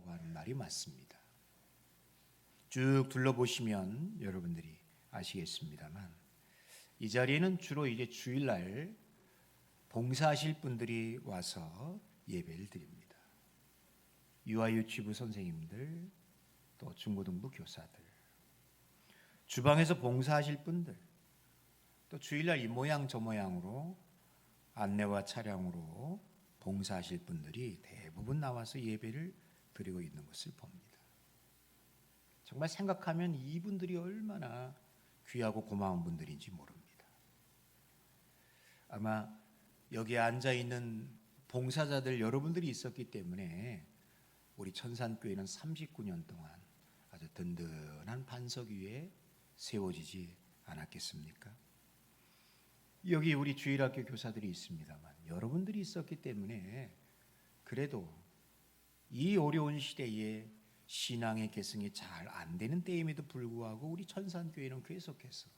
교회라고 하는 말이 맞습니다. 쭉 둘러보시면 여러분들이 아시겠습니다만 이 자리에는 주로 이제 주일날 봉사하실 분들이 와서 예배를 드립니다. 유아유치부 선생님들, 또 중고등부 교사들, 주방에서 봉사하실 분들, 또 주일날 이 모양 저 모양으로 안내와 차량으로 봉사하실 분들이 대부분 나와서 예배를 드리고 있는 것을 봅니다. 정말 생각하면 이분들이 얼마나 귀하고 고마운 분들인지 모릅니다. 아마 여기에 앉아있는 봉사자들 여러분들이 있었기 때문에 우리 천산교회는 39년 동안 아주 든든한 반석 위에 세워지지 않았겠습니까? 여기 우리 주일학교 교사들이 있습니다만 여러분들이 있었기 때문에 그래도 이 어려운 시대에 신앙의 계승이 잘 안 되는 때임에도 불구하고 우리 천산교회는 계속해서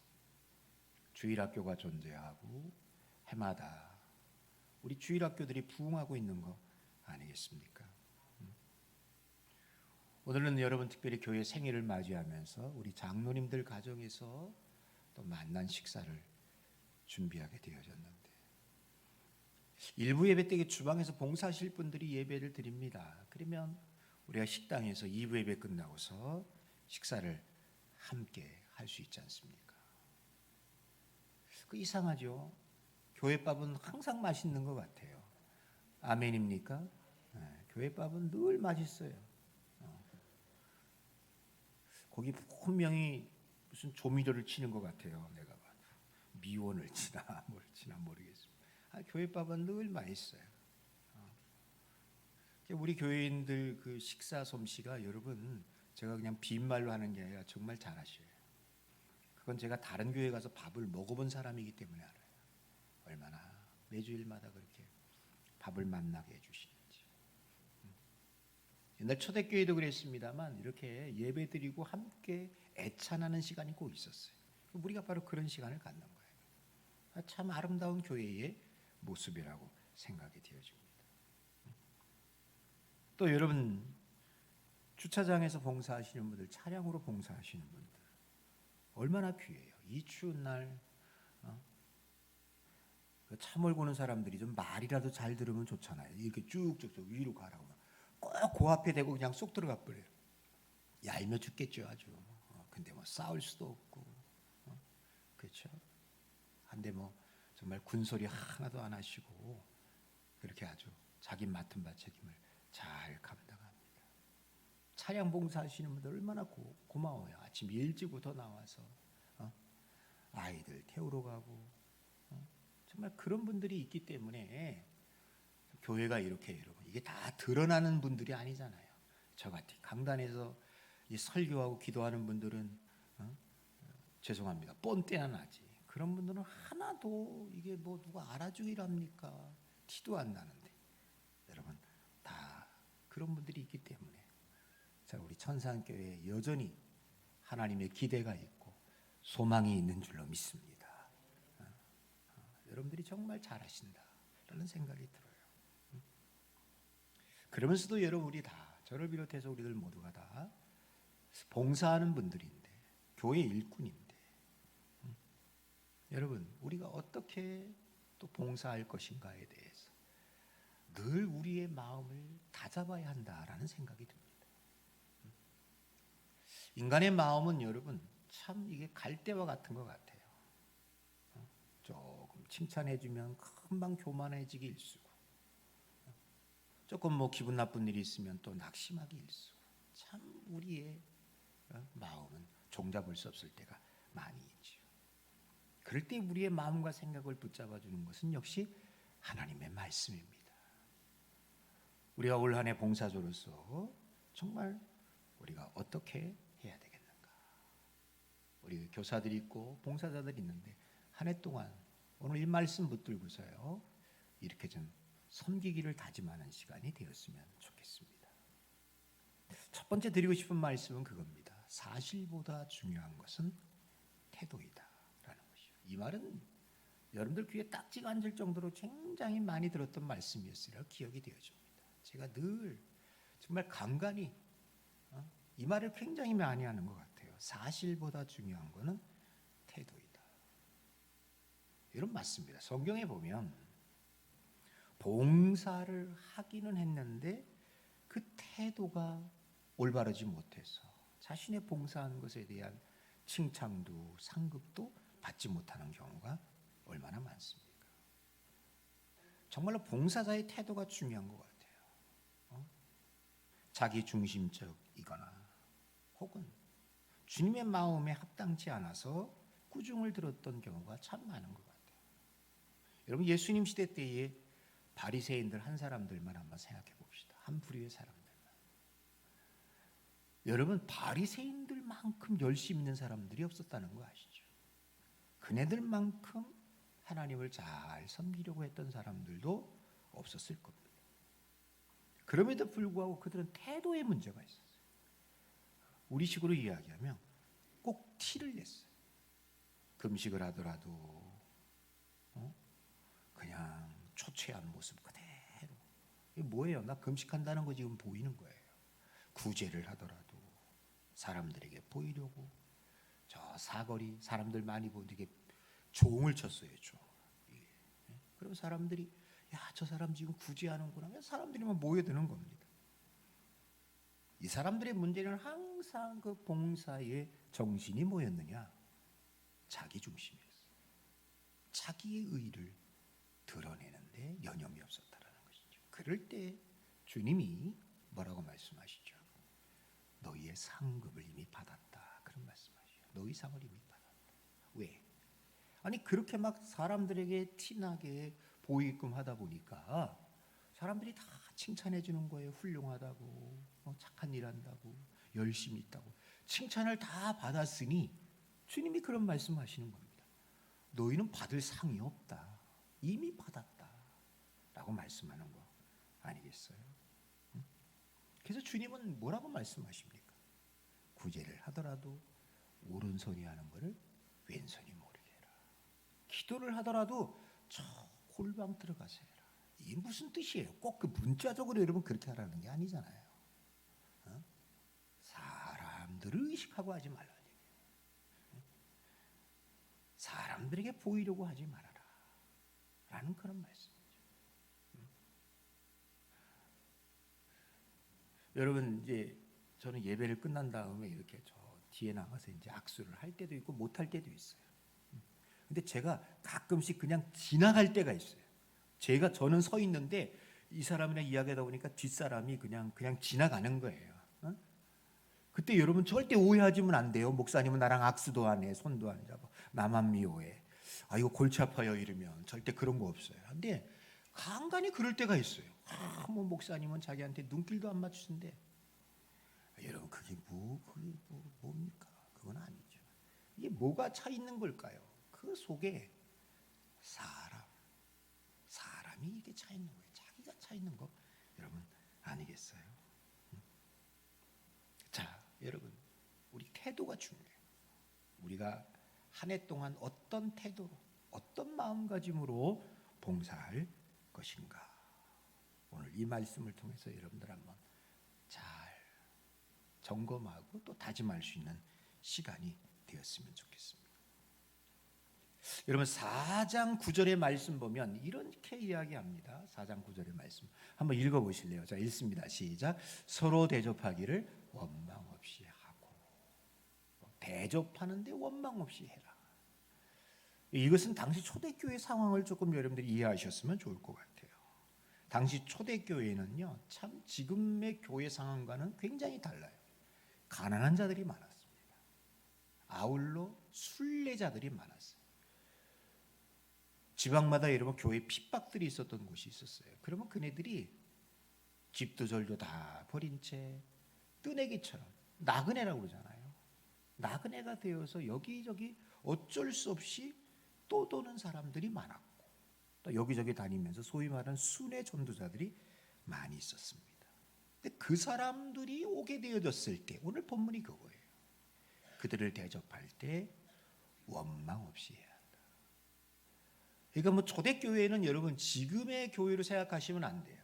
주일학교가 존재하고 해마다 우리 주일학교들이 부흥하고 있는 거 아니겠습니까? 오늘은 여러분 특별히 교회 생일을 맞이하면서 우리 장로님들 가정에서 또 만난 식사를 준비하게 되어졌는데 일부 예배 때 주방에서 봉사하실 분들이 예배를 드립니다. 그러면 우리가 식당에서 2부 예배 끝나고서 식사를 함께 할 수 있지 않습니까? 그 이상하죠? 교회밥은 항상 맛있는 것 같아요. 아멘입니까? 네, 교회밥은 늘 맛있어요. 거기 분명히 무슨 조미료를 치는 것 같아요. 내가 봐도 미원을 치나 뭘 치나 모르겠습니다. 교회밥은 늘 맛있어요. 우리 교회인들 그 식사 솜씨가 여러분 제가 그냥 빈말로 하는 게 아니라 정말 잘하셔요. 그건 제가 다른 교회 가서 밥을 먹어본 사람이기 때문에 알아요. 얼마나 매주일마다 그렇게 밥을 만나게 해주시는지. 옛날 초대교회도 그랬습니다만 이렇게 예배드리고 함께 애찬하는 시간이 꼭 있었어요. 우리가 바로 그런 시간을 갖는 거예요. 참 아름다운 교회의 모습이라고 생각이 되어집니다. 또 여러분 주차장에서 봉사하시는 분들, 차량으로 봉사하시는 분들 얼마나 귀해요. 이 추운 날 차 몰고 오는 사람들이 좀 말이라도 잘 들으면 좋잖아요. 이렇게 쭉쭉쭉 위로 가라고 꼭 그 앞에 대고 그냥 쏙 들어가 버려요. 얄며 죽겠죠 아주. 근데 뭐 싸울 수도 없고 그렇죠. 한데 뭐 정말 군소리 하나도 안 하시고 그렇게 아주 자기 맡은 바 책임을 잘 감당합니다. 차량 봉사하시는 분들 얼마나 고마워요. 아침 일찍부터 나와서 아이들 태우러 가고 정말 그런 분들이 있기 때문에 교회가 이렇게 여러분 이게 다 드러나는 분들이 아니잖아요. 저같이 강단에서 이 설교하고 기도하는 분들은 죄송합니다. 뻔때나 나지. 그런 분들은 하나도 이게 뭐 누가 알아주기랍니까? 티도 안 나는데 여러분 다 그런 분들이 있기 때문에 자 우리 천산교회에 여전히 하나님의 기대가 있고 소망이 있는 줄로 믿습니다. 여러분들이 정말 잘하신다라는 생각이 들어요. 그러면서도 여러분 우리 다 저를 비롯해서 우리들 모두가 다 봉사하는 분들인데 교회 일꾼인데 여러분 우리가 어떻게 또 봉사할 것인가에 대해서 늘 우리의 마음을 다잡아야 한다라는 생각이 듭니다. 인간의 마음은 여러분 참 이게 갈대와 같은 것 같아요. 조금 칭찬해주면 금방 교만해지기 일쑤고 조금 뭐 기분 나쁜 일이 있으면 또 낙심하기 일쑤고 참 우리의 마음은 종잡을 수 없을 때가 많이 있죠. 그럴 때 우리의 마음과 생각을 붙잡아주는 것은 역시 하나님의 말씀입니다. 우리가 올 한 해 봉사자로서 정말 우리가 어떻게 해야 되겠는가. 우리 교사들이 있고 봉사자들이 있는데 한 해 동안 오늘 이 말씀 붙들고서요 이렇게 좀 섬기기를 다짐하는 시간이 되었으면 좋겠습니다. 첫 번째 드리고 싶은 말씀은 그겁니다. 사실보다 중요한 것은 태도이다 라는 것이요. 이 말은 여러분들 귀에 딱지가 앉을 정도로 굉장히 많이 들었던 말씀이었으리라 기억이 되어집니다. 제가 늘 정말 간간히 이 말을 굉장히 많이 하는 것 같아요. 사실보다 중요한 거는 태도이다. 이런 맞습니다. 성경에 보면 봉사를 하기는 했는데 그 태도가 올바르지 못해서 자신의 봉사한 것에 대한 칭찬도 상급도 받지 못하는 경우가 얼마나 많습니까? 정말로 봉사자의 태도가 중요한 것 같아요. 자기 중심적이거나 혹은 주님의 마음에 합당치 않아서 꾸중을 들었던 경우가 참 많은 것 같아요. 여러분, 예수님 시대 때에 바리새인들 한 사람들만 한번 생각해 봅시다. 한 부류의 사람들만. 여러분, 바리새인들만큼 열심 있는 사람들이 없었다는 거 아시죠? 그네들만큼 하나님을 잘 섬기려고 했던 사람들도 없었을 겁니다. 그럼에도 불구하고 그들은 태도에 문제가 있었어요. 우리식으로 이야기하면 꼭 티를 냈어요. 금식을 하더라도 그냥 초췌한 모습 그대로. 이게 뭐예요? 나 금식한다는 거 지금 보이는 거예요. 구제를 하더라도 사람들에게 보이려고 저 사거리 사람들 많이 보이게 종을 쳤어요. 종. 그럼 사람들이 야, 저 사람 지금 구제하는구나. 사람들이 막 모여드는 겁니다. 이 사람들의 문제는 항상 그 봉사의 정신이 뭐였느냐? 자기 중심이었어요. 자기의 의를 드러내는데 여념이 없었다라는 것이죠. 그럴 때 주님이 뭐라고 말씀하시죠? 너희의 상급을 이미 받았다. 그런 말씀하시죠. 너희 상을 이미 받았다. 왜? 아니 그렇게 막 사람들에게 티나게 보이게끔 하다 보니까 사람들이 다 칭찬해 주는 거예요. 훌륭하다고, 착한 일 한다고, 열심히 있다고. 칭찬을 다 받았으니 주님이 그런 말씀하시는 겁니다. 너희는 받을 상이 없다. 이미 받았다. 라고 말씀하는 거 아니겠어요? 그래서 주님은 뭐라고 말씀하십니까? 구제를 하더라도 오른손이 하는 것을 왼손이 모르게 해라. 기도를 하더라도 저 골방 들어가서 해라. 이게 무슨 뜻이에요? 꼭 그 문자적으로 여러분 그렇게 하라는 게 아니잖아요. 사람들을 의식하고 하지 말라는 얘기예요. 사람들에게 보이려고 하지 말아라. 라는 그런 말씀이죠. 여러분 이제 저는 예배를 끝난 다음에 이렇게 저 뒤에 나가서 이제 악수를 할 때도 있고 못 할 때도 있어요. 근데 제가 가끔씩 그냥 지나갈 때가 있어요. 저는 서 있는데 이 사람이랑 이야기하다 보니까 뒷사람이 그냥 지나가는 거예요. 그때 여러분 절대 오해하시면 안 돼요. 목사님은 나랑 악수도 안 해, 손도 안 잡아. 나만 미워해. 아 이거 골치 아파요 이러면 절대 그런 거 없어요. 근데 간간히 그럴 때가 있어요. 뭐 목사님은 자기한테 눈길도 안 맞추신데 여러분 그게 뭡니까? 그건 아니죠. 이게 뭐가 차 있는 걸까요? 그 속에 사람이 이게 차 있는 거예요. 자기가 차 있는 거 여러분 아니겠어요? 자, 여러분 우리 태도가 중요해요. 우리가 한 해 동안 어떤 태도로 어떤 마음가짐으로 봉사할 것인가? 오늘 이 말씀을 통해서 여러분들 한번 잘 점검하고 또 다짐할 수 있는 시간이 되었으면 좋겠습니다. 여러분 4장 9절의 말씀 보면 이렇게 이야기합니다. 4장 9절의 말씀 한번 읽어보실래요? 자 읽습니다. 시작. 서로 대접하기를 원망 없이 하고. 대접하는데 원망 없이 해라. 이것은 당시 초대교회 상황을 조금 여러분들이 이해하셨으면 좋을 것 같아요. 당시 초대교회는요 참 지금의 교회 상황과는 굉장히 달라요. 가난한 자들이 많았습니다. 아울러 순례자들이 많았어요. 지방마다 여러분 교회 핍박들이 있었던 곳이 있었어요. 그러면 그네들이 집도 절도 다 버린 채 뜨내기처럼 나그네라고 그러잖아요. 나그네가 되어서 여기저기 어쩔 수 없이 떠도는 사람들이 많았고 또 여기저기 다니면서 소위 말하는 순회 전도자들이 많이 있었습니다. 근데 그 사람들이 오게 되어졌을 때 오늘 본문이 그거예요. 그들을 대접할 때 원망 없이 해야 한다. 그러니까 뭐 초대교회는 여러분 지금의 교회로 생각하시면 안 돼요.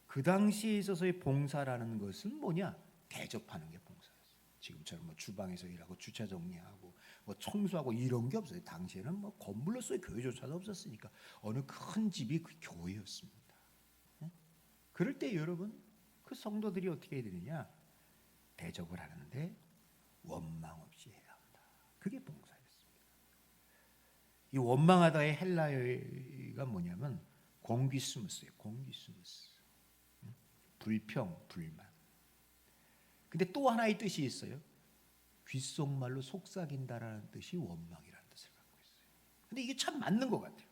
그 당시에 있어서의 봉사라는 것은 뭐냐? 대접하는 게 봉사였어요. 지금처럼 뭐 주방에서 일하고 주차 정리하고 뭐 청소하고 이런 게 없어요. 당시에는 뭐 건물로서의 교회조차도 없었으니까 어느 큰 집이 그 교회였습니다. 그럴 때 여러분 그 성도들이 어떻게 해야 되느냐? 대접을 하는데 원망 없이 해야 한다. 그게 봉사였습니다. 이 원망하다의 헬라어가 뭐냐면 공기스무스예요. 공기스무스. 불평, 불만. 근데 또 하나의 뜻이 있어요. 귓속말로 속삭인다라는 뜻이 원망이라는 뜻을 갖고 있어요. 근데 이게 참 맞는 것 같아요.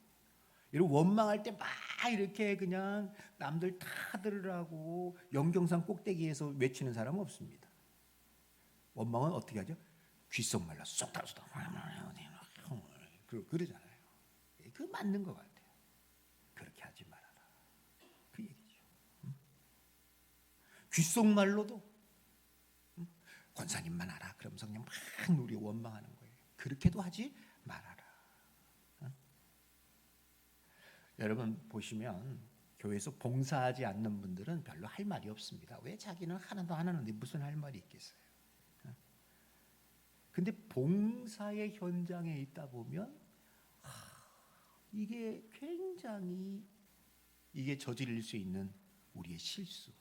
여러분 원망할 때 막 이렇게 그냥 남들 다 들으라고 영경산 꼭대기에서 외치는 사람은 없습니다. 원망은 어떻게 하죠? 귓속말로 쏙다쏙다 그러잖아요. 그 맞는 것 같아요. 그렇게 하지 말아라. 그 얘기죠. 귓속말로도 권사님만 알아. 그러면서 그냥 막 우리 원망하는 거예요. 그렇게도 하지 말아라. 여러분 보시면 교회에서 봉사하지 않는 분들은 별로 할 말이 없습니다. 왜 자기는 하나도 안 하는데 무슨 할 말이 있겠어요. 근데 봉사의 현장에 있다 보면 이게 굉장히 이게 저지를 수 있는 우리의 실수,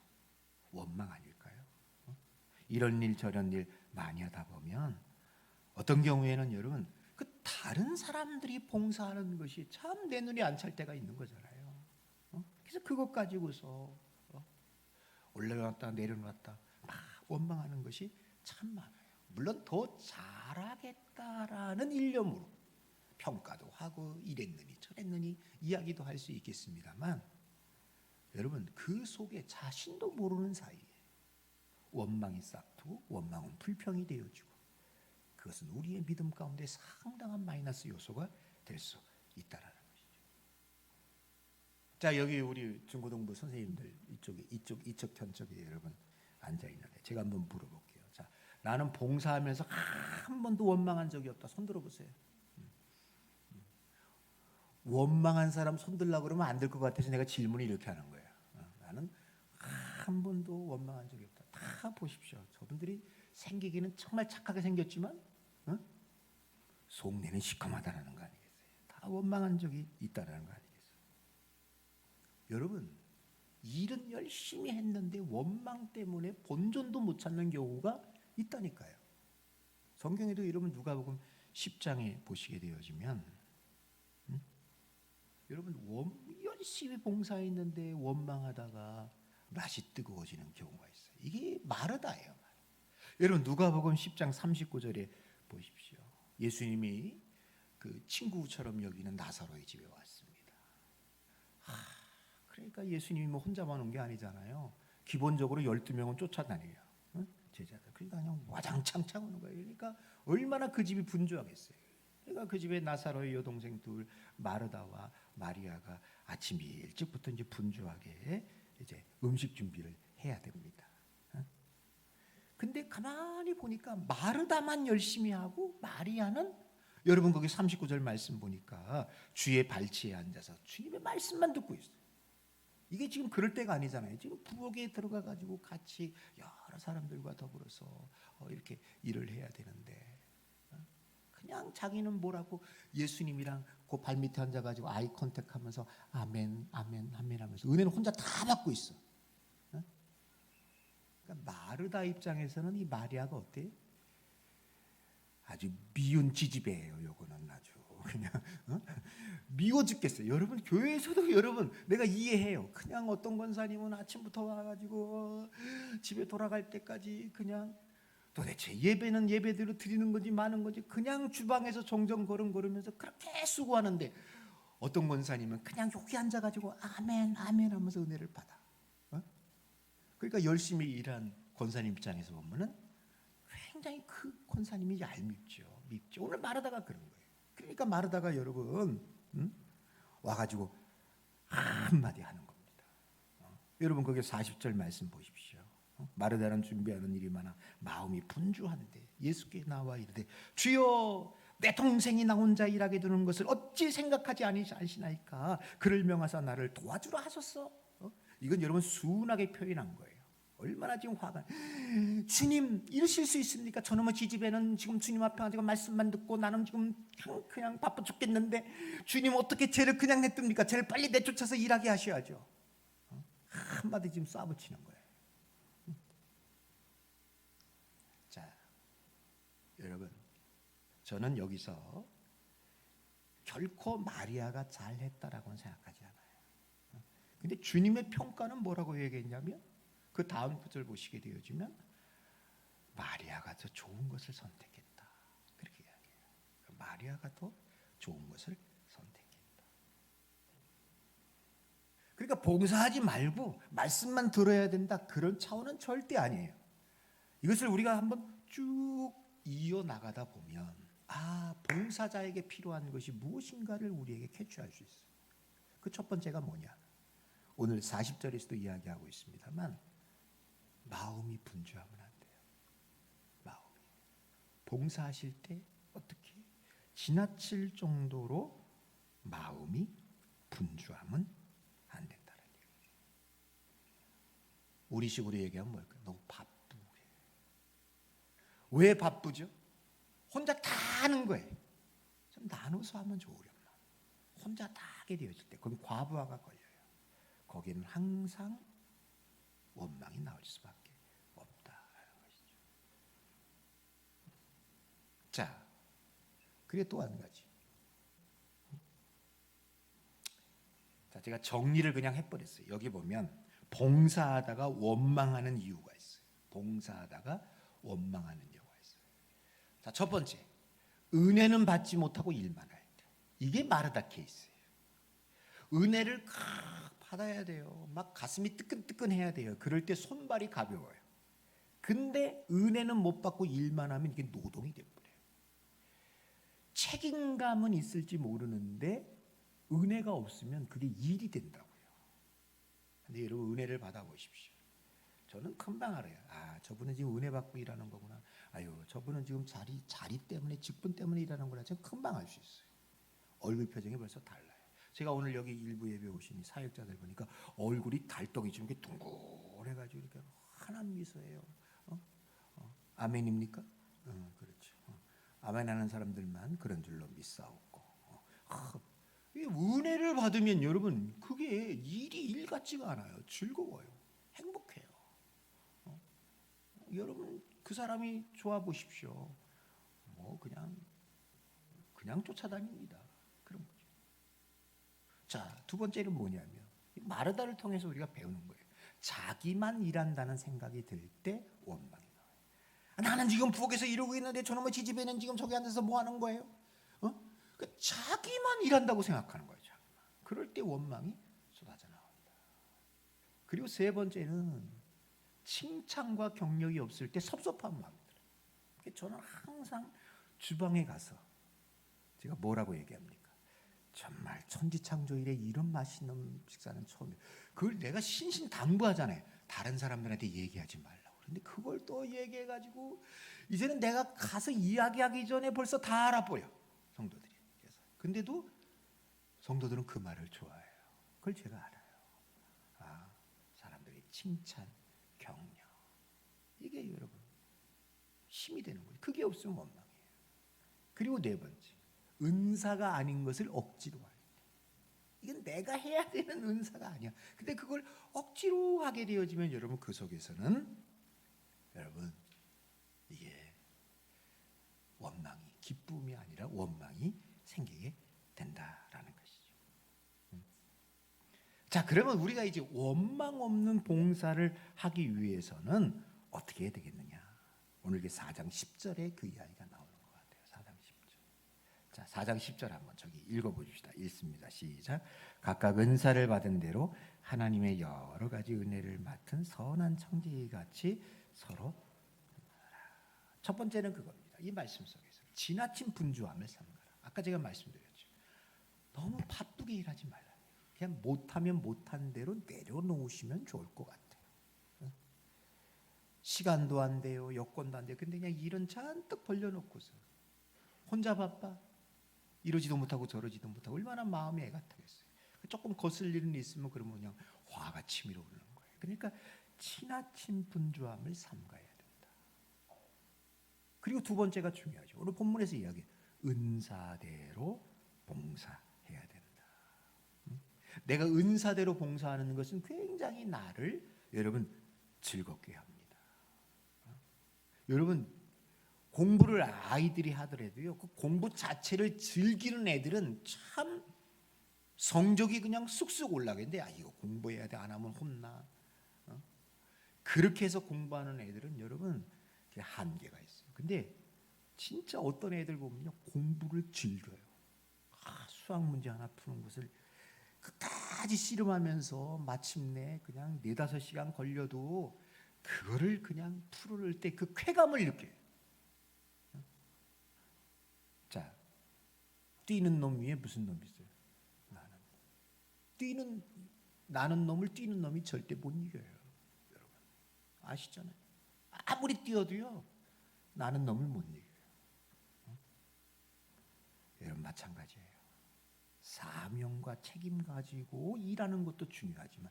원망 아닐까요? 이런 일 저런 일 많이 하다 보면 어떤 경우에는 여러분 그 다른 사람들이 봉사하는 것이 참 내 눈에 안 찰 때가 있는 거잖아요. 그래서 그것 가지고서 올라갔다 내려놨다 막 원망하는 것이 참 많아요. 물론 더 잘하겠다라는 일념으로 평가도 하고 이랬느니 저랬느니 이야기도 할 수 있겠습니다만 여러분 그 속에 자신도 모르는 사이에 원망이 싹트고 원망은 불평이 되어지고 그것은 우리의 믿음 가운데 상당한 마이너스 요소가 될 수 있다라는 것이죠. 자 여기 우리 중고등부 선생님들 이쪽 현쪽에 여러분 앉아 있는데 제가 한번 물어볼게요. 자 나는 봉사하면서 한 번도 원망한 적이 없다. 손 들어보세요. 원망한 사람 손 들라고 그러면 안 될 것 같아서 내가 질문을 이렇게 하는 거예요. 나는 한 번도 원망한 적이 없다. 다 보십시오. 저분들이 생기기는 정말 착하게 생겼지만 속내는 시커멓다는 거 아니겠어요? 다 원망한 적이 있다는 거 아니겠어요? 여러분 일은 열심히 했는데 원망 때문에 본전도 못 찾는 경우가 있다니까요. 성경에도 여러분 누가복음 10장에 보시게 되어지면 여러분 열심히 봉사했는데 원망하다가 맛이 뜨거워지는 경우가 있어요. 이게 마르다예요. 여러분 누가복음 10장 39절에 보십시오. 예수님이 그 친구처럼 여기는 나사로의 집에 왔습니다. 그러니까 예수님이 뭐 혼자만 온 게 아니잖아요. 기본적으로 12명은 쫓아다녀요. 제자들. 그러니까 그냥 와장창창 오는 거예요. 그러니까 얼마나 그 집이 분주하겠어요. 그러니까 그 집에 나사로의 여동생 둘 마르다와 마리아가 아침 일찍부터 이제 분주하게 이제 음식 준비를 해야 됩니다. 근데 가만히 보니까 마르다만 열심히 하고 마리아는 여러분 거기 39절 말씀 보니까 주의 발치에 앉아서 주님의 말씀만 듣고 있어요. 이게 지금 그럴 때가 아니잖아요. 지금 부엌에 들어가 가지고 같이 여러 사람들과 더불어서 이렇게 일을 해야 되는데 그냥 자기는 뭐라고 예수님이랑 그 발밑에 앉아가지고 아이 컨택하면서 아멘 아멘 아멘 하면서 은혜는 혼자 다 받고 있어. 그러니까 마르다 입장에서는 이 마리아가 어때요? 아주 미운 지지배예요. 요거는 아주 그냥 미워 죽겠어요. 여러분 교회에서도 여러분 내가 이해해요. 그냥 어떤 권사님은 아침부터 와가지고 집에 돌아갈 때까지 그냥 도대체 예배는 예배대로 드리는 건지 마는 건지 그냥 주방에서 종종 걸음걸으면서 그렇게 수고하는데 어떤 권사님은 그냥 여기 앉아가지고 아멘 아멘 하면서 은혜를 받아. 그러니까 열심히 일한 권사님 입장에서 보면은 굉장히 그 권사님이 얄밉죠. 밉죠. 오늘 마르다가 그런 거예요. 그러니까 마르다가 여러분 와가지고 한마디 하는 겁니다. 여러분 거기 40절 말씀 보십시오. 마르다는 준비하는 일이 많아 마음이 분주한데 예수께 나와 이르되 주여 내 동생이 나 혼자 일하게 두는 것을 어찌 생각하지 아니시나이까 그를 명하사 나를 도와주라 하소서. 이건 여러분 순하게 표현한 거예요. 얼마나 지금 화가. 주님 이러실 수 있습니까? 저놈의 지집에는 지금 주님 앞에 가지고 말씀만 듣고 나는 지금 그냥 바빠 죽겠는데 주님 어떻게 쟤를 그냥 냅둡니까? 쟤를 빨리 내쫓아서 일하게 하셔야죠. 한마디 지금 쏴붙이는 거예요. 자, 여러분, 저는 여기서 결코 마리아가 잘했다라고는 생각하지 않아요. 근데 주님의 평가는 뭐라고 얘기했냐면 그 다음 구절 보시게 되어지면 마리아가 더 좋은 것을 선택했다. 그렇게 이야기해요. 마리아가 더 좋은 것을 선택했다. 그러니까 봉사하지 말고 말씀만 들어야 된다. 그런 차원은 절대 아니에요. 이것을 우리가 한번 쭉 이어나가다 보면 봉사자에게 필요한 것이 무엇인가를 우리에게 캐치할 수 있어요. 그 첫 번째가 뭐냐? 오늘 40절에서도 이야기하고 있습니다만 마음이 분주하면 안 돼요. 마음이. 봉사하실 때 어떻게? 지나칠 정도로 마음이 분주하면 안 된다는 얘기예요. 우리식으로 얘기하면 뭘까요? 너무 바쁘게. 왜 바쁘죠? 혼자 다 하는 거예요. 좀 나눠서 하면 좋으련만. 혼자 다 하게 되어질 때 그건 과부하가 걸려요. 거기는 항상 원망이 나올 수밖에 없다라는 것이죠. 자, 그리고 또 한 가지. 자, 제가 정리를 그냥 해버렸어요. 여기 보면 봉사하다가 원망하는 이유가 있어요. 봉사하다가 원망하는 이유가 있어요. 자, 첫 번째, 은혜는 받지 못하고 일만 할 때. 이게 마르다 케이스예요. 은혜를 받아야 돼요. 막 가슴이 뜨끈뜨끈해야 돼요. 그럴 때 손발이 가벼워요. 근데 은혜는 못 받고 일만 하면 이게 노동이 돼버려요. 책임감은 있을지 모르는데 은혜가 없으면 그게 일이 된다고요. 근데 여러분 은혜를 받아보십시오. 저는 금방 알아요. 저분은 지금 은혜 받고 일하는 거구나. 저분은 지금 자리 때문에 직분 때문에 일하는 거라 저는 금방 알 수 있어요. 얼굴 표정이 벌써 달라요. 제가 오늘 여기 일부 예배 오신 이 사역자들 보니까 얼굴이 달덩이 좀 이렇게 둥글해가지고 이렇게 환한 미소예요. 아멘입니까? 그렇죠. 아멘하는 사람들만 그런 줄로 믿사옵고. 은혜를 받으면 여러분 그게 일이 일 같지가 않아요. 즐거워요. 행복해요. 여러분 그 사람이 좋아 보십시오. 뭐 그냥 쫓아다닙니다. 그런 거죠. 자, 두 번째는 뭐냐면 마르다를 통해서 우리가 배우는 거예요. 자기만 일한다는 생각이 들 때 원망이 나와요. 나는 지금 부엌에서 이러고 있는데 저놈의 지집에는 지금 저기 앉아서 뭐 하는 거예요? 자기만 일한다고 생각하는 거예요. 자기만. 그럴 때 원망이 쏟아져 나온다. 그리고 세 번째는 칭찬과 경력이 없을 때 섭섭한 마음이 들어요. 저는 항상 주방에 가서 제가 뭐라고 얘기합니까? 정말 천지창조일에 이런 맛있는 식사는 처음이에요. 그걸 내가 신신당부하잖아요. 다른 사람들한테 얘기하지 말라고. 그런데 그걸 또 얘기해가지고 이제는 내가 가서 이야기하기 전에 벌써 다 알아버려. 성도들이. 근데도 성도들은 그 말을 좋아해요. 그걸 제가 알아요. 사람들이 칭찬, 격려. 이게 여러분 힘이 되는 거예요. 그게 없으면 원망이에요. 그리고 네 번째. 은사가 아닌 것을 억지로 할 때. 이건 내가 해야 되는 은사가 아니야. 근데 그걸 억지로 하게 되어지면 여러분 그 속에서는 여러분 이게 원망이 기쁨이 아니라 원망이 생기게 된다라는 것이죠. 자, 그러면 우리가 이제 원망 없는 봉사를 하기 위해서는 어떻게 해야 되겠느냐? 오늘 4장 10절에 그 이야기가 나오는 것 같아요. 4장 10절. 자, 4장 10절 한번 저기 읽어보십시다. 읽습니다. 시작. 각각 은사를 받은 대로 하나님의 여러 가지 은혜를 맡은 선한 청지기같이 서로 첫 번째는 그겁니다. 이 말씀 속에서 지나친 분주함을 삼가라. 아까 제가 말씀드렸죠. 너무 바쁘게 일하지 말라. 그냥 못하면 못한 대로 내려놓으시면 좋을 것 같아요. 시간도 안 돼요. 여건도 안 돼요. 근데 그냥 일은 잔뜩 벌려놓고서 혼자 바빠. 이러지도 못하고 저러지도 못하고 얼마나 마음이 애같하겠어요. 조금 거슬 일은 있으면 그러면 그냥 화가 치밀어 오르는 거예요. 그러니까 지나친 분주함을 삼가야 된다. 그리고 두 번째가 중요하죠. 오늘 본문에서 이야기 은사대로 봉사해야 된다. 내가 은사대로 봉사하는 것은 굉장히 나를 여러분 즐겁게 합니다. 여러분 공부를 아이들이 하더라도요, 그 공부 자체를 즐기는 애들은 참 성적이 그냥 쑥쑥 올라가는데, 이거 공부해야 돼, 안 하면 혼나. 그렇게 해서 공부하는 애들은 여러분 한계가 있어요. 근데 진짜 어떤 애들 보면요, 공부를 즐겨요. 수학 문제 하나 푸는 것을 끝까지 씨름하면서 마침내 그냥 4-5시간 걸려도 그거를 그냥 풀을 때 그 쾌감을 느껴요. 자, 뛰는 놈 위에 무슨 놈이 있어요? 나는 놈을 뛰는 놈이 절대 못 이겨요. 여러분 아시잖아요. 아무리 뛰어도요, 나는 놈을 못 이겨요. 여러분 마찬가지예요. 사명과 책임 가지고 일하는 것도 중요하지만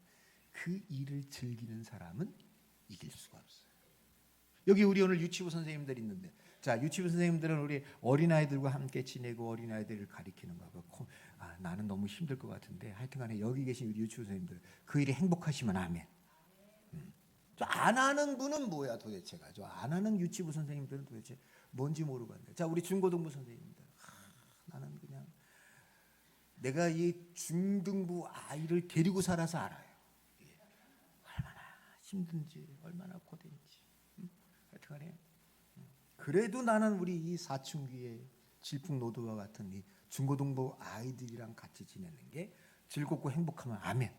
그 일을 즐기는 사람은 이길 수가 없어요. 여기 우리 오늘 유치부 선생님들 있는데, 자, 유치부 선생님들은 우리 어린아이들과 함께 지내고 어린아이들을 가리키는 거고, 나는 너무 힘들 것 같은데 하여튼간에 여기 계신 우리 유치부 선생님들 그 일이 행복하시면 아멘. 저 안 하는 분은 뭐야 도대체가? 저 안 하는 유치부 선생님들은 도대체 뭔지 모르겠는데, 자, 우리 중고등부 선생님들, 나는 그냥 내가 이 중등부 아이를 데리고 살아서 알아요. 이게 얼마나 힘든지, 얼마나 고된지. 하여튼간에 그래도 나는 우리 이 사춘기의 질풍노도와 같은 이 중고등부 아이들이랑 같이 지내는 게 즐겁고 행복하면 아멘.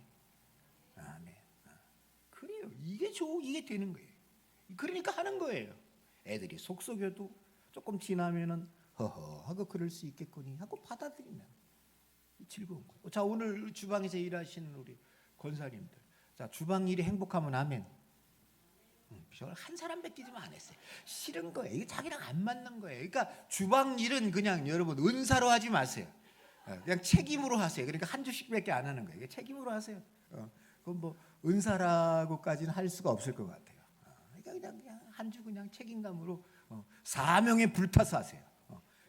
아멘. 그래요. 이게 되는 거예요. 그러니까 하는 거예요. 애들이 속 썩여도 조금 지나면은 허허 하고 그럴 수 있겠거니 하고 받아들이면 즐거운 거예요. 자, 오늘 주방에서 일하시는 우리 권사님들, 자, 주방 일이 행복하면 아멘. 저를 한 사람밖에 좀 안 했어요. 싫은 거예요. 이게 자기랑 안 맞는 거예요. 그러니까 주방 일은 그냥 여러분 은사로 하지 마세요. 그냥 책임으로 하세요. 그러니까 한 주씩밖에 안 하는 거예요. 책임으로 하세요. 그건 뭐 은사라고까지는 할 수가 없을 것 같아요. 그러니까 그냥 한 주 그냥 책임감으로 사명에 불타서 하세요.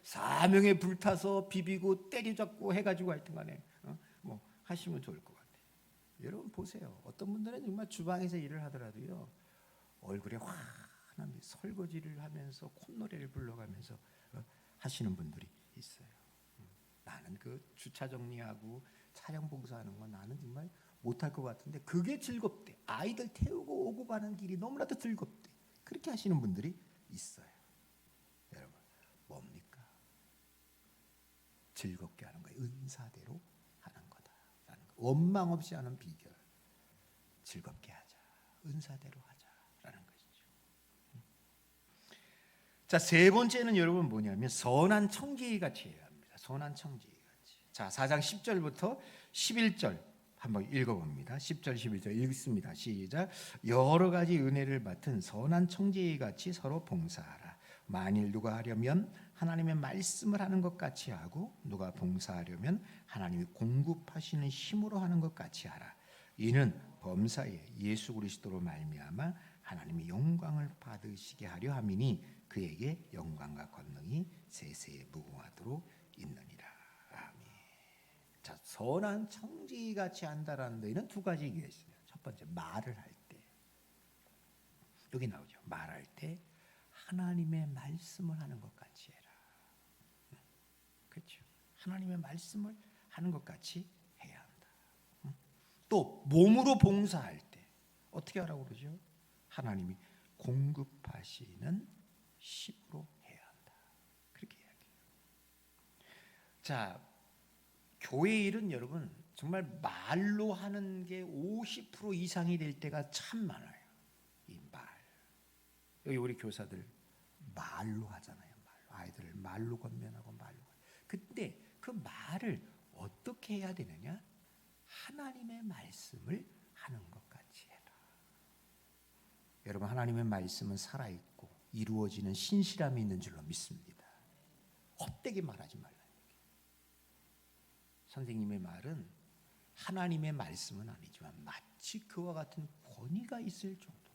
사명에 불타서 비비고 때려잡고 해가지고 하여튼간에 뭐 하시면 좋을 것 같아요. 여러분 보세요. 어떤 분들은 정말 주방에서 일을 하더라도요, 얼굴에 환한 설거지를 하면서 콧노래를 불러가면서 하시는 분들이 있어요. 나는 그 주차 정리하고 차량 봉사하는 건 나는 정말 못할 것 같은데 그게 즐겁대. 아이들 태우고 오고 가는 길이 너무나도 즐겁대. 그렇게 하시는 분들이 있어요. 여러분 뭡니까? 즐겁게 하는 거예요. 은사대로 하는 거다라는 거. 원망 없이 하는 비결. 즐겁게 하자. 은사대로 하자라는 것이죠. 자, 세 번째는 여러분 뭐냐면 선한 청지기 같이 해야 합니다. 선한 청지기 같이. 자, 4장 10절부터 11절 한번 읽어봅니다. 10절 11절 읽습니다. 시작. 여러 가지 은혜를 맡은 선한 청지기 같이 서로 봉사하라. 만일 누가 하려면 하나님의 말씀을 하는 것 같이 하고 누가 봉사하려면 하나님이 공급하시는 힘으로 하는 것 같이 하라. 이는 범사에 예수 그리스도로 말미암아 하나님이 영광을 받으시게 하려 함이니 그에게 영광과 권능이 세세에 무궁하도록 있느니라. 아멘. 자, 선한 청지기같이 한다라는 데에는 두 가지 얘기가 있습니다. 첫 번째, 말을 할 때. 여기 나오죠. 말할 때 하나님의 말씀을 하는 것 같이 해라. 그렇죠. 하나님의 말씀을 하는 것 같이 해야 한다. 또 몸으로 봉사할 때 어떻게 하라고 그러죠? 하나님이 공급하시는 힘으로 해야 한다. 그렇게 이야기해요. 자, 교회 일은 여러분 정말 말로 하는 게 50% 이상이 될 때가 참 많아요. 이 말. 여기 우리 교사들 말로 하잖아요. 말로. 아이들을 말로 권면하고 말로. 근데 그 말을 어떻게 해야 되느냐? 하나님의 말씀을 하는 것 같이 해라. 여러분 하나님의 말씀은 살아있고 이루어지는 신실함이 있는 줄로 믿습니다. 헛되게 말하지 말라는 얘기예요. 선생님의 말은 하나님의 말씀은 아니지만 마치 그와 같은 권위가 있을 정도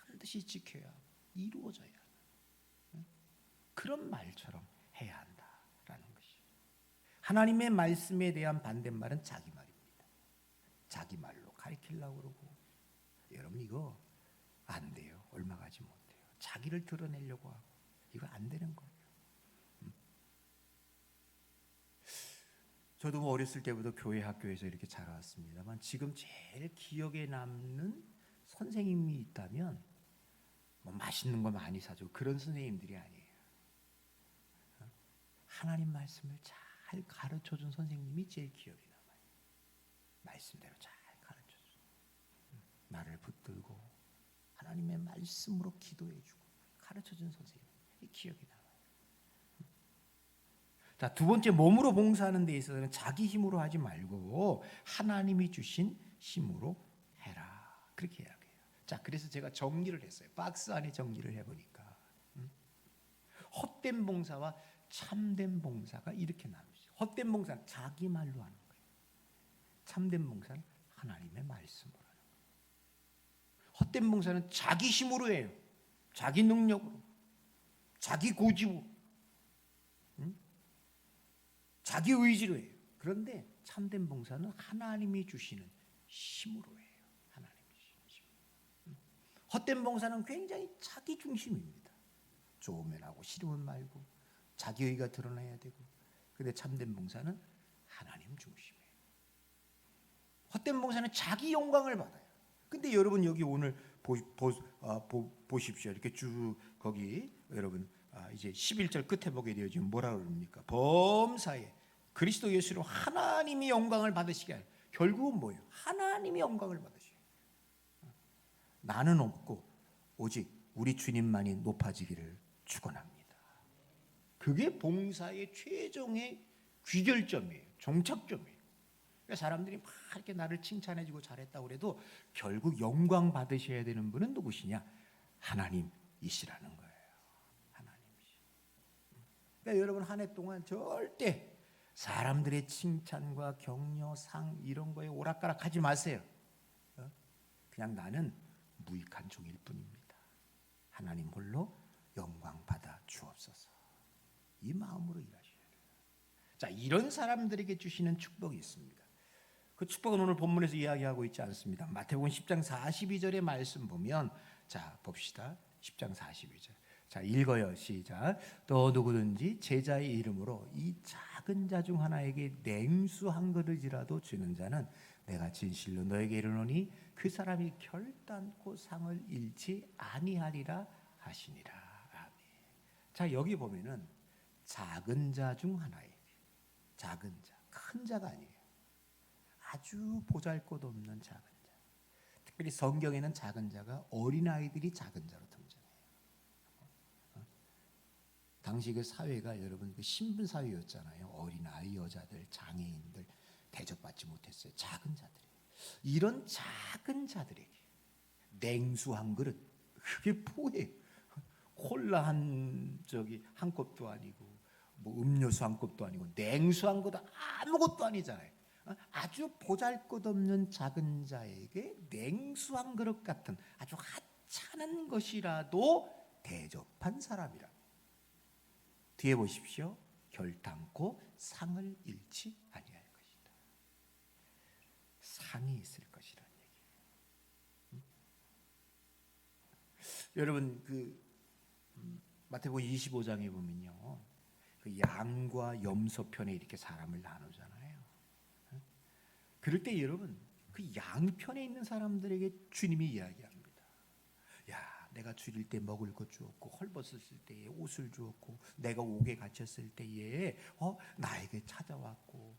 반드시 지켜야 이루어져야 하는 그런 말처럼 해야 한다라는 것이. 하나님의 말씀에 대한 반대말은 자기 말입니다. 자기 말로 가르치려고 그러고, 여러분 이거 안 돼요. 얼마 가지 못해요. 자기를 드러내려고 하고 이거 안 되는 거예요. 저도 뭐 어렸을 때부터 교회 학교에서 이렇게 자라왔습니다만, 지금 제일 기억에 남는 선생님이 있다면 뭐 맛있는 거 많이 사주고 그런 선생님들이 아니에요. 하나님 말씀을 잘 가르쳐준 선생님이 제일 기억에 남아요. 말씀대로 잘 가르쳐주고 나를 붙들고 하나님의 말씀으로 기도해주고 가르쳐준 선생님이 기억에 남아요. 자, 두 번째, 몸으로 봉사하는 데 있어서는 자기 힘으로 하지 말고 하나님이 주신 힘으로 해라. 그렇게 이야기해요. 자, 그래서 제가 정리를 했어요. 박스 안에 정리를 해보니까 헛된 봉사와 참된 봉사가 이렇게 나누죠. 헛된 봉사는 자기 말로 하는 거예요. 참된 봉사는 하나님의 말씀으로 하는 거예요. 헛된 봉사는 자기 힘으로 해요. 자기 능력으로, 자기 고집으로, 자기 의지로 해요. 그런데 참된 봉사는 하나님이 주시는 힘으로 해요. 하나님이 주시는 힘. 헛된 봉사는 굉장히 자기 중심입니다. 좋으면 하고 싫으면 말고 자기 의가 드러나야 되고. 그런데 참된 봉사는 하나님 중심이에요. 헛된 봉사는 자기 영광을 받아요. 근데 여러분 여기 오늘 보십시오. 이렇게 쭉 거기 여러분 이제 11절 끝에 보게 되어지면 뭐라 그럽니까? 범사에 그리스도 예수로 하나님이 영광을 받으시게 하여. 결국은 뭐예요? 하나님이 영광을 받으시게. 나는 없고 오직 우리 주님만이 높아지기를 축원합니다. 그게 봉사의 최종의 귀결점이에요. 종착점이에요. 그러니까 사람들이 막 이렇게 나를 칭찬해주고 잘했다고 그래도 결국 영광 받으셔야 되는 분은 누구시냐? 하나님이시라는 거예요. 하나님이시. 그러니까 여러분 한 해 동안 절대 사람들의 칭찬과 격려, 상 이런 거에 오락가락하지 마세요. 그냥 나는 무익한 종일 뿐입니다. 하나님 홀로 영광 받아 주옵소서. 이 마음으로 일하셔야 돼요. 자, 이런 사람들에게 주시는 축복이 있습니다. 그 축복은 오늘 본문에서 이야기하고 있지 않습니다. 마태복음 10장 42절의 말씀 보면, 자 봅시다. 10장 42절. 자, 읽어요. 시작. 또 누구든지 제자의 이름으로 이 작은 자 중 하나에게 냉수 한 그릇이라도 주는 자는 내가 진실로 너에게 이르노니 그 사람이 결단코 상을 잃지 아니하리라 하시니라. 아멘. 자, 여기 보면은 작은 자 중 하나에게, 작은 자, 큰 자가 아니에요. 아주 보잘것없는 작은 자. 특별히 성경에는 작은 자가 어린아이들이 작은 자로 등장해요. 당시 그 사회가 여러분 그 신분 사회였잖아요. 어린아이, 여자들, 장애인들 대접받지 못했어요. 작은 자들이. 이런 작은 자들에게 냉수 한 그릇, 그게 뭐예요? 콜라 한 컵도 아니고 뭐 음료수 한 컵도 아니고 냉수 한 그릇 아무것도 아니잖아요. 아주 보잘것없는 작은 자에게 냉수 한 그릇 같은 아주 하찮은 것이라도 대접한 사람이라. 뒤에 보십시오. 결단코 상을 잃지 아니할 것이다. 상이 있을 것이라는 얘기예요. 여러분 그 마태복음 25장에 보면요, 그 양과 염소 편에 이렇게 사람을 나누잖아요. 그럴 때 여러분 그 양편에 있는 사람들에게 주님이 이야기합니다. 야, 내가 줄일 때 먹을 것 주었고, 헐벗었을 때에 옷을 주었고, 내가 옥에 갇혔을 때에 나에게 찾아왔고,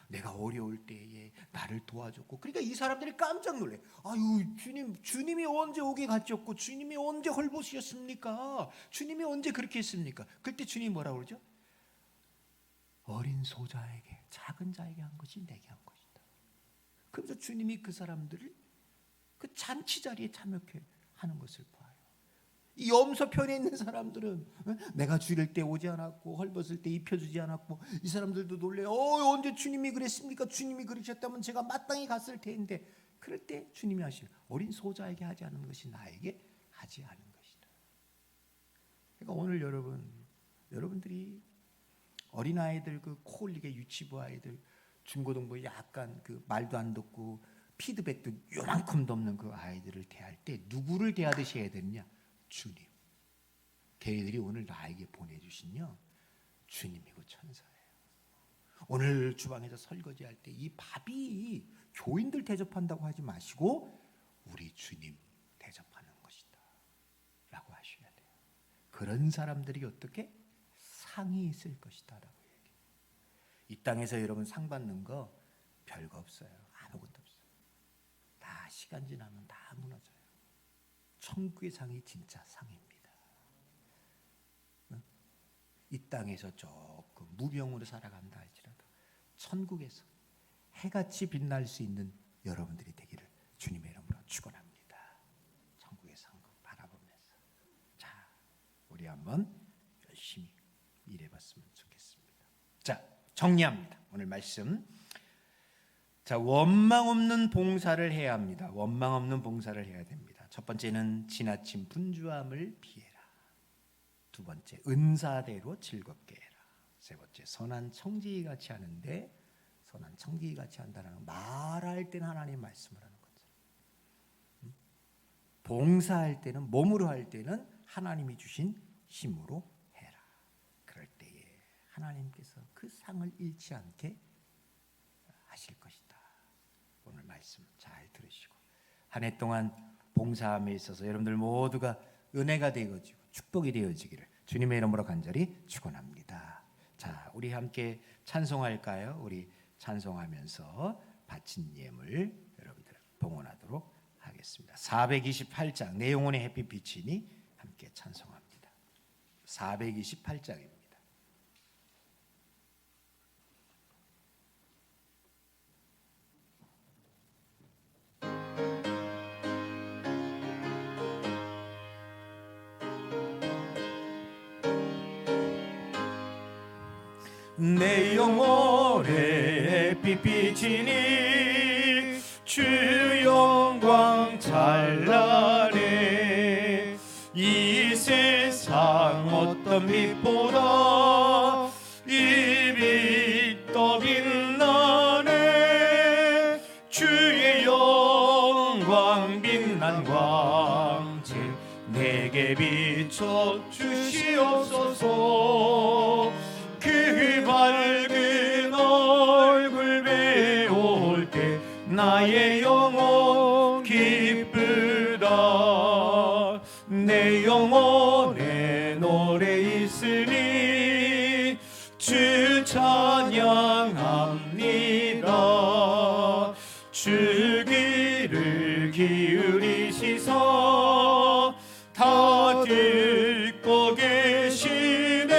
내가 어려울 때에 나를 도와줬고. 그러니까 이 사람들이 깜짝 놀래. 아유, 주님이 언제 옥에 갇혔고, 주님이 언제 헐벗으셨습니까? 주님이 언제 그렇게 했습니까? 그때 주님이 뭐라고 그러죠? 어린 소자에게, 작은 자에게 한 것이 내게 한 것이다. 그래서 주님이 그 사람들을 그 잔치 자리에 참여해 하는 것을 봐요. 이 염소 편에 있는 사람들은 내가 줄일 때 오지 않았고, 헐벗을 때 입혀주지 않았고, 이 사람들도 놀래요. 언제 주님이 그랬습니까? 주님이 그러셨다면 제가 마땅히 갔을 텐데. 그럴 때 주님이 하시는 어린 소자에게 하지 않은 것이 나에게 하지 않은 것이다. 그러니까 오늘 여러분들이 어린아이들, 그 코 흘리게 유치부 아이들, 중고등부 약간 그 말도 안 듣고 피드백도 요만큼도 없는 그 아이들을 대할 때 누구를 대하듯이 해야 되느냐? 주님. 걔들이 오늘 나에게 보내주신요 주님이고 천사예요. 오늘 주방에서 설거지할 때 이 밥이 교인들 대접한다고 하지 마시고 우리 주님 대접하는 것이다 라고 하셔야 돼요. 그런 사람들이 어떻게? 상이 있을 것이다 라고 얘기해요. 이 땅에서 여러분 상 받는 거 별거 없어요. 아무것도 없어요. 다 시간 지나면 다 무너져요. 천국의 상이 진짜 상입니다. 이 땅에서 조금 무병으로 살아간다 할지라도 천국에서 해같이 빛날 수 있는 여러분들이 되기를 주님의 이름으로 축원합니다. 천국의 상을 바라보면서 자, 우리 한번 열심히 일해봤으면 좋겠습니다. 자, 정리합니다. 오늘 말씀. 자, 원망 없는 봉사를 해야 합니다. 원망 없는 봉사를 해야 됩니다. 첫 번째는 지나친 분주함을 피해라. 두 번째, 은사대로 즐겁게 해라. 세 번째, 선한 청지기 같이 하는데, 선한 청지기 같이 한다는 건 말할 때는 하나님 말씀을 하는 거죠. 봉사할 때는, 몸으로 할 때는 하나님이 주신 힘으로 해라. 그럴 때에 하나님께서 그 상을 잃지 않게 하실 것이다. 오늘 말씀 잘 들으시고 한 해 동안 봉사함에 있어서 여러분들 모두가 은혜가 되어지고 축복이 되어지기를 주님의 이름으로 간절히 축원합니다. 자, 우리 함께 찬송할까요? 우리 찬송하면서 바친 예물 여러분들 봉헌하도록 하겠습니다. 428장 내 영혼의 햇빛 비치니 함께 찬송합니다. 428장입니다. 내 영혼의 햇빛 비치니 주 영광 찬란해. 이 세상 어떤 빛보다 이 빛 더 빛나네. 주의 영광 빛난 광채 내게 비춰 주시옵소서. 그 밝은 얼굴 배울 때 나의 영혼 기쁘다. 내 영혼에 노래 있으니 주 찬양합니다. 주 귀를 기울이시사 다 듣고 계시네.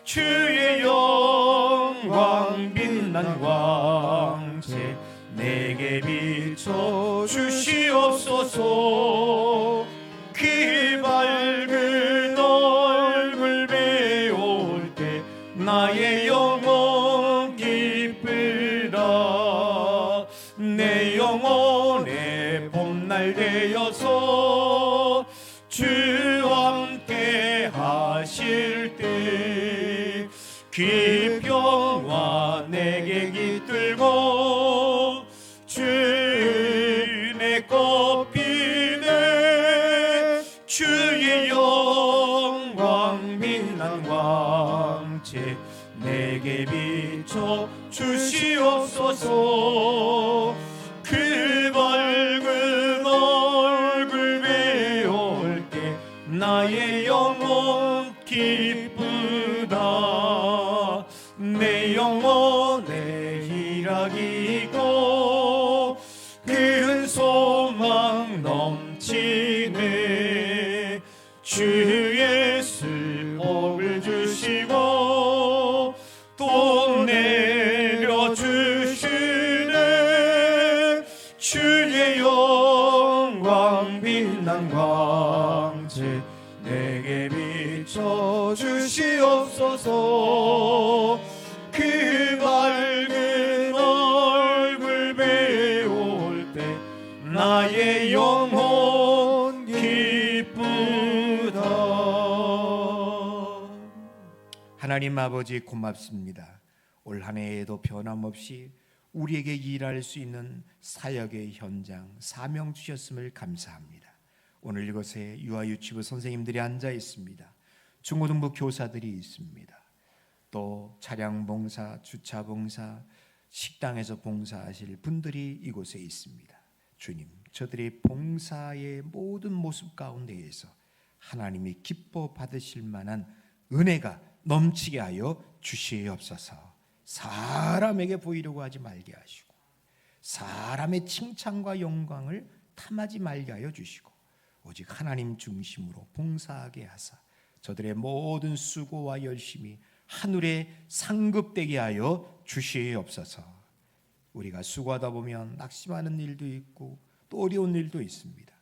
주의 영광 빛난 광채 내게 비춰 주시옵소서. 그 밝은 얼굴 배울 때 나의 영혼 기쁘다. 내 영혼의 봄날 되어서 주와 함께 하실 때 그 평화 내게 깃들고 주의 꽃피네. 주의 영광 빛난 광채 내게 비춰 주시옵소서. 그 밝은 얼굴 배울 때 나의 영혼 기쁘다. 내 영혼에 희락이 있고 큰 소망 넘치네. 주 예수 복을 주시고 또 내려주시네. 주의 영광 빛난 광채 내게 비춰 주시옵소서. 그 밝은 얼굴 배울 기쁘다. 하나님 아버지 고맙습니다. 올 한 해에도 변함없이 우리에게 일할 수 있는 사역의 현장, 사명 주셨음을 감사합니다. 오늘 이곳에 유아유치부 선생님들이 앉아 있습니다. 중고등부 교사들이 있습니다. 또 차량 봉사, 주차 봉사, 식당에서 봉사하실 분들이 이곳에 있습니다. 주님, 저들의 봉사의 모든 모습 가운데에서 하나님이 기뻐 받으실 만한 은혜가 넘치게 하여 주시옵소서. 사람에게 보이려고 하지 말게 하시고 사람의 칭찬과 영광을 탐하지 말게 하여 주시고 오직 하나님 중심으로 봉사하게 하사 저들의 모든 수고와 열심이 하늘에 상급되게 하여 주시옵소서. 우리가 수고하다 보면 낙심하는 일도 있고 또 어려운 일도 있습니다.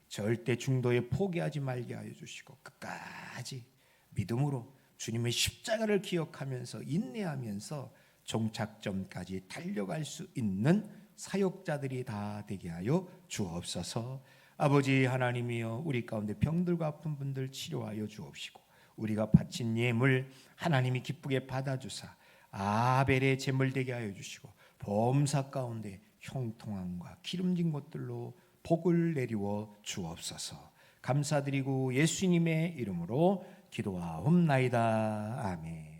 절대 중도에 포기하지 말게 하여 주시고 끝까지 믿음으로 주님의 십자가를 기억하면서 인내하면서 종착점까지 달려갈 수 있는 사역자들이 다 되게 하여 주옵소서. 아버지 하나님이여, 우리 가운데 병들고 아픈 분들 치료하여 주옵시고 우리가 바친 예물 하나님이 기쁘게 받아주사 아벨의 제물 되게 하여 주시고 범사 가운데 형통함과 기름진 것들로 복을 내리워 주옵소서. 감사드리고 예수님의 이름으로 기도하옵나이다. 아멘.